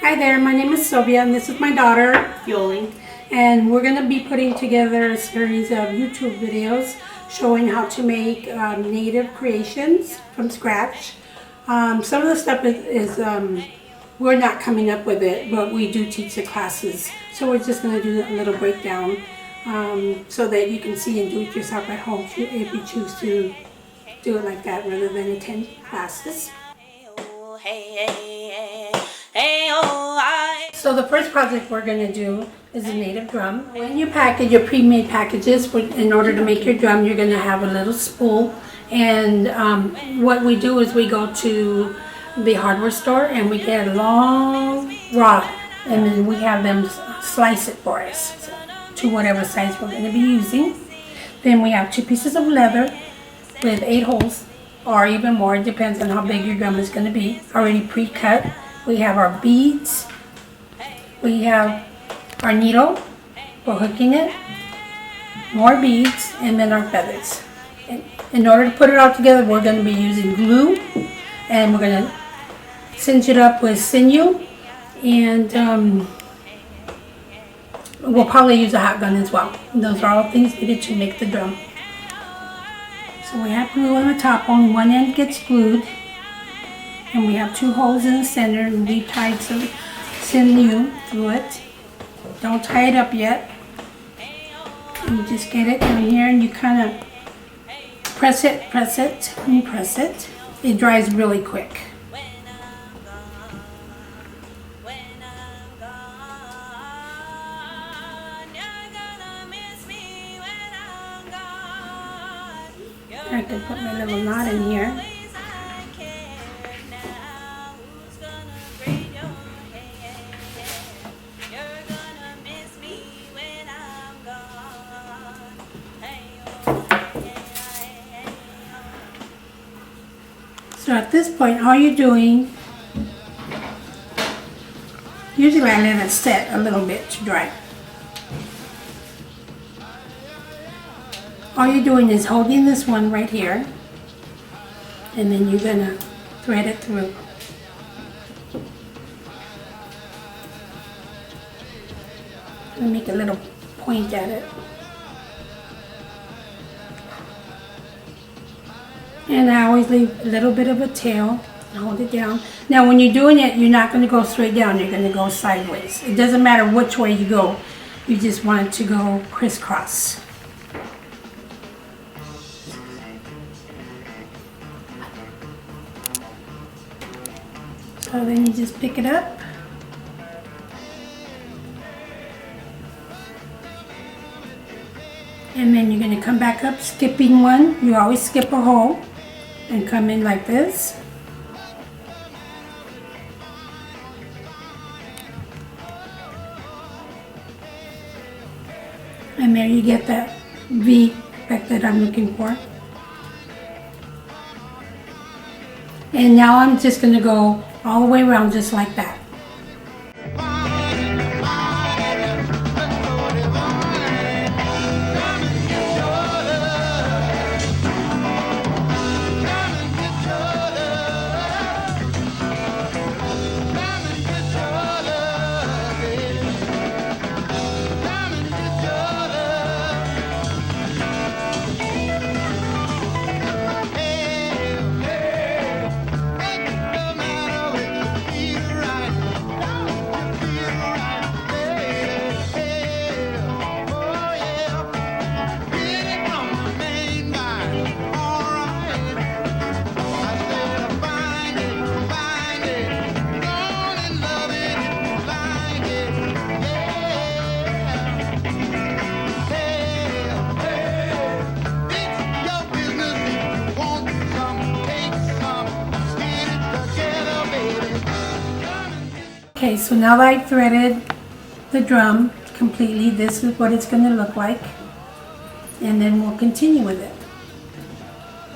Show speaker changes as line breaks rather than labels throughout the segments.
Hi there, my name is Sylvia and this is my daughter,
Yoli.
and we're going to be putting together a series of YouTube videos showing how to make native creations from scratch. Some of the stuff is we're not coming up with it, but we do teach the classes. So we're just going to do a little breakdown so that you can see and do it yourself at home if you choose to do it like that rather than attend classes. So the first project we're going to do is a native drum. When you package your pre-made packages, in order to make your drum, you're going to have a little spool. And what we do is we go to the hardware store and we get a long rod, and then we have them slice it for us to whatever size we're going to be using. Then we have 2 pieces of leather with 8 holes, or even more. It depends on how big your drum is going to be, already pre-cut. We have our beads. We have our needle for hooking it, more beads, and then our feathers. In order to put it all together, we're going to be using glue, and we're going to cinch it up with sinew, and we'll probably use a hot gun as well. And those are all things needed to make the drum. So we have glue on the top, only one end gets glued, and we have 2 holes in the center, and we tied some sinew through it. Don't tie it up yet. You just get it down here and you kind of press it, and press it. It dries really quick. I can put my little knot in here. So at this point, all you're doing, usually I let it set a little bit to dry. All you're doing is holding this one right here, and then you're going to thread it through. And make a little point at it. And I always leave a little bit of a tail and hold it down. Now when you're doing it, you're not going to go straight down, you're going to go sideways. It doesn't matter which way you go, you just want it to go crisscross. So then you just pick it up. And then you're going to come back up, skipping one. You always skip a hole and come in like this. And there you get that V effect that I'm looking for. And now I'm just going to go all the way around just like that. Okay, so now that I've threaded the drum completely, this is what it's going to look like. And then we'll continue with it.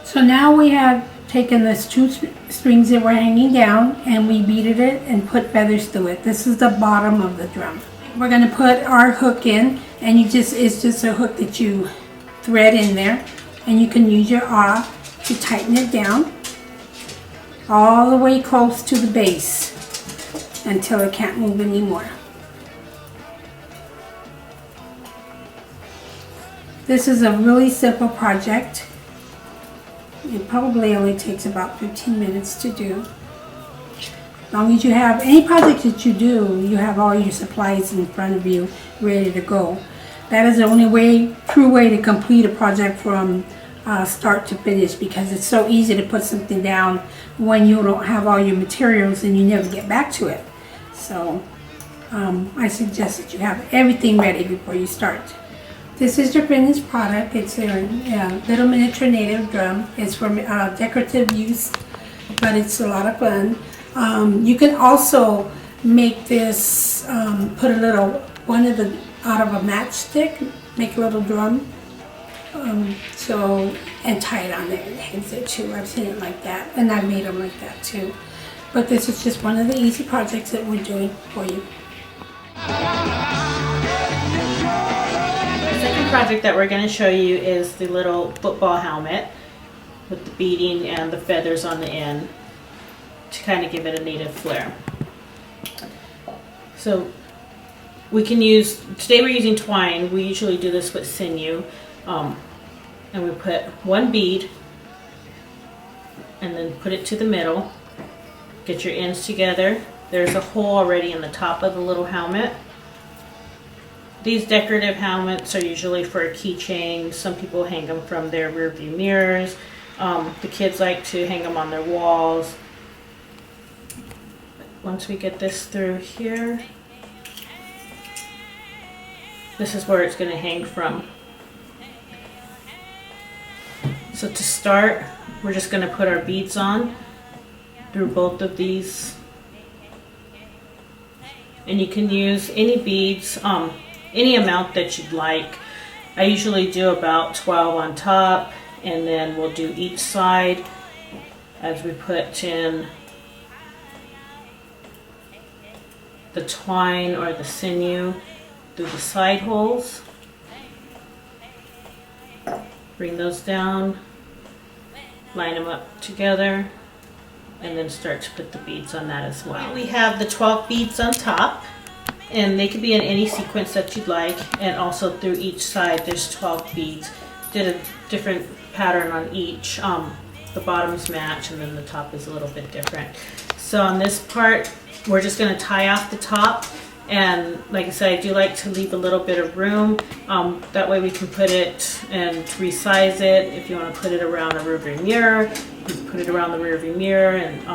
So now we have taken these 2 strings that were hanging down and we beaded it and put feathers through it. This is the bottom of the drum. We're going to put our hook in, and it's just a hook that you thread in there, and you can use your awl to tighten it down all the way close to the base. until it can't move anymore. This is a really simple project. It probably only takes about 15 minutes to do. As long as you have any project that you do, you have all your supplies in front of you ready to go. That is the only true way to complete a project from start to finish, because it's so easy to put something down when you don't have all your materials and you never get back to it. So I suggest that you have everything ready before you start. This is your finished product. It's a little miniature native drum. It's for decorative use, but it's a lot of fun. You can also make this, put a little out of a matchstick, make a little drum, and tie it on there. It hangs it too. I've seen it like that, and I've made them like that too. But this is just one of the easy projects that we're doing for you.
The second project that we're going to show you is the little football helmet with the beading and the feathers on the end to kind of give it a native flair. So we can use, today we're using twine. We usually do this with sinew, and we put one bead and then put it to the middle. Get your ends together. There's a hole already in the top of the little helmet. These decorative helmets are usually for a keychain. Some people hang them from their rear view mirrors. The kids like to hang them on their walls. Once we get this through here, this is where it's going to hang from. So to start, we're just going to put our beads on through both of these. And you can use any beads, any amount that you'd like. I usually do about 12 on top, and then we'll do each side as we put in the twine or the sinew through the side holes. Bring those down, line them up together, and then start to put the beads on that as well. We have the 12 beads on top, and they could be in any sequence that you'd like, and also through each side there's 12 beads. Did a different pattern on each. The bottoms match, and then the top is a little bit different. So on this part, we're just going to tie off the top, and like I said, I do like to leave a little bit of room. That way we can put it and resize it. If you want to put it around a rear view mirror, you can put it around the rear view mirror, and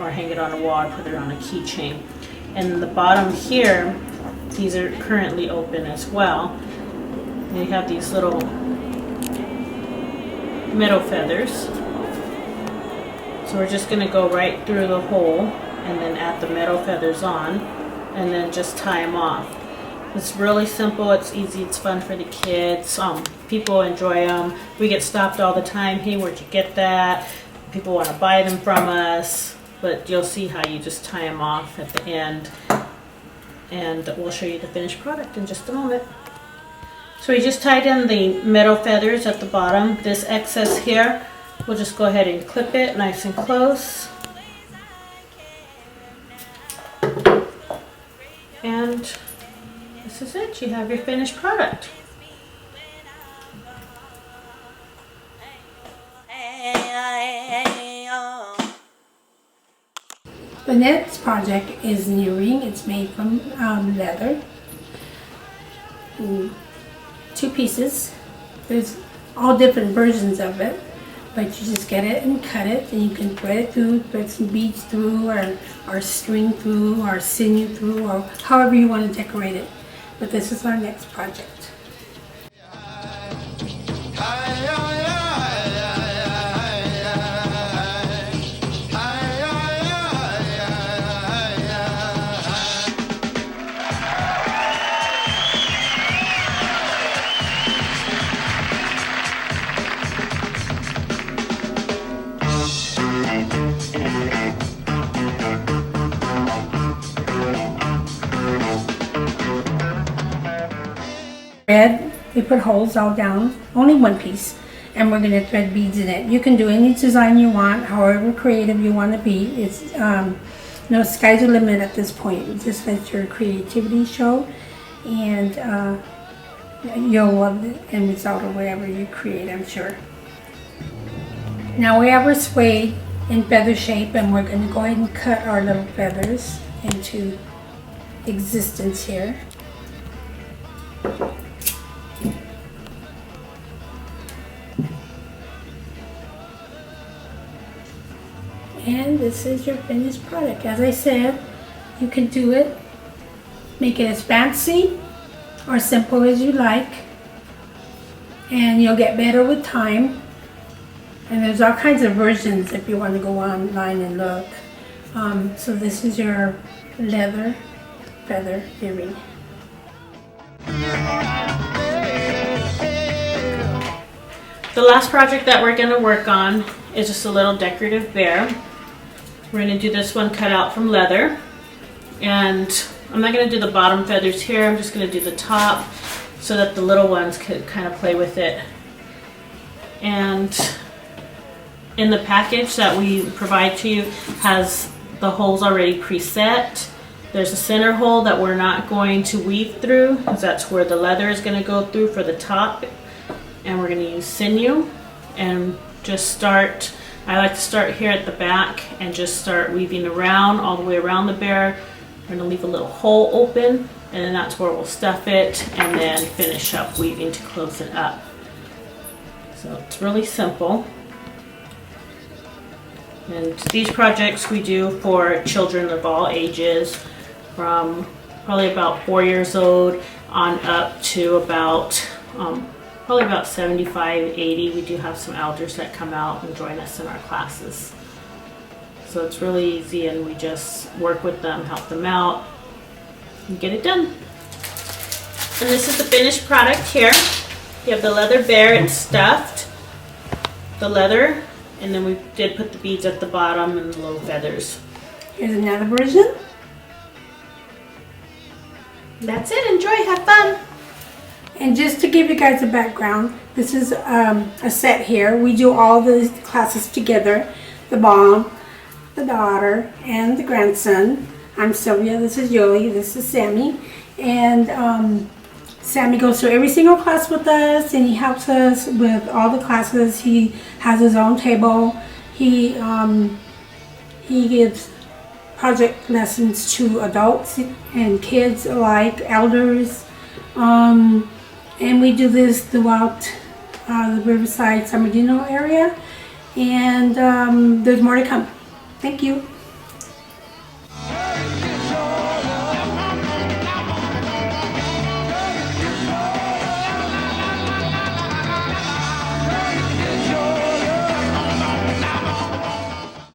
or hang it on a wall or put it on a keychain. And the bottom here, these are currently open as well. They have these little metal feathers. So we're just going to go right through the hole and then add the metal feathers on, and then just tie them off. It's really simple, it's easy, it's fun for the kids. People enjoy them. We get stopped all the time, hey, where'd you get that? People want to buy them from us, but you'll see how you just tie them off at the end, and we'll show you the finished product in just a moment. So we just tied in the metal feathers at the bottom. This excess here, we'll just go ahead and clip it nice and close. And this is it. You have your finished product.
The next project is an earring. It's made from leather. 2 pieces. There's all different versions of it, but you just get it and cut it, and you can thread it through, thread some beads through, or string through, or sinew through, or however you want to decorate it. But this is our next project. Thread, we put holes all down, only 1 piece, and we're going to thread beads in it. You can do any design you want, however creative you want to be. no sky's the limit at this point. Just let your creativity show, and you'll love the end result of whatever you create, I'm sure. Now we have our suede in feather shape, and we're going to go ahead and cut our little feathers into existence here. And this is your finished product. As I said, you can do it, make it as fancy or simple as you like, and you'll get better with time. And there's all kinds of versions if you want to go online and look. So this is your leather feather earring.
The last project that we're going to work on is just a little decorative bear. We're going to do this one cut out from leather, and I'm not going to do the bottom feathers here. I'm just going to do the top so that the little ones could kind of play with it. And in the package that we provide to you has the holes already preset. There's a center hole that we're not going to weave through, because that's where the leather is going to go through for the top. And we're going to use sinew and just start. I like to start here at the back and just start weaving around all the way around the bear. We're going to leave a little hole open, and then that's where we'll stuff it and then finish up weaving to close it up. So it's really simple. And these projects we do for children of all ages, from probably about 4 years old on up to about probably about 75, 80. We do have some elders that come out and join us in our classes. So it's really easy, and we just work with them, help them out, and get it done. And this is the finished product here. You have the leather bear, it's stuffed, the leather, and then we did put the beads at the bottom and the little feathers.
Here's another version.
That's it. Enjoy. Have fun.
And just to give you guys a background, this is a set here. We do all the classes together. The mom, the daughter, and the grandson. I'm Sylvia, this is Yoli, this is Sammy. And Sammy goes through every single class with us, and he helps us with all the classes. He has his own table. He gives project lessons to adults and kids alike, elders. And we do this throughout the Riverside, San Bernardino area. And there's more to come. Thank you.